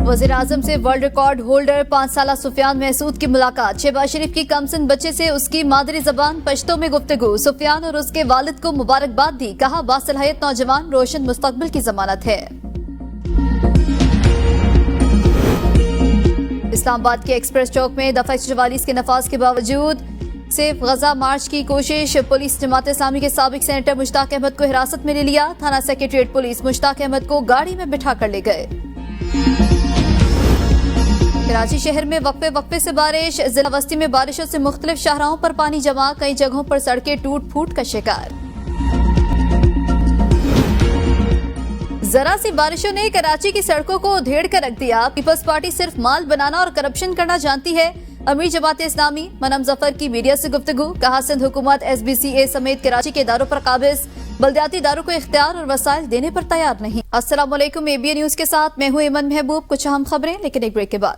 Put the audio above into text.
वज़ीर आज़म से world record holder 5 साला सुफियान महसूद की मुलाकात। शहबाज शरीफ की कमसिन बच्चे से उसकी मादरी जबान पश्तो में गुफ्तगू। सुफियान और उसके वालिद को मुबारकबाद दी। कहा बासलाहियत नौजवान रोशन मुस्तकबिल की जमानत है। इस्लामाबाद के एक्सप्रेस चौक में दफा 144 के नफाज के बावजूद सेफ गजा मार्च की कोशिश। पुलिस जमात इस्लामी के साबिक सेनेटर मुश्ताक अहमद को हिरासत में ले लिया। थाना सेक्रेटरीट पुलिस मुश्ताक अहमद को गाड़ी में बिठा कर ले गए। कराची शहर में वक्फे से बारिश। जिला बस्ती में बारिशों से मुख्तलिफ शाहराहों पर पानी जमा। कई जगहों पर सड़कें टूट फूट का शिकार। जरा सी बारिशों ने कराची की सड़कों को उधेड़ कर रख दिया। पीपल्स पार्टी सिर्फ माल बनाना और करप्शन करना जानती है। अमीर जमात इस्लामी मनम जफर की मीडिया से गुफ्तगू। कहा सिंध हुकूमत SBCA समेत कराची के इदारों पर काबिज। बल्दियाती इदारों को इख्तियार और वसाइल देने पर तैयार नहीं। अस्सलाम वालेकुम, ABN न्यूज के साथ मैं हूं इमन महबूब। कुछ अहम खबरें लेकिन एक ब्रेक के बाद।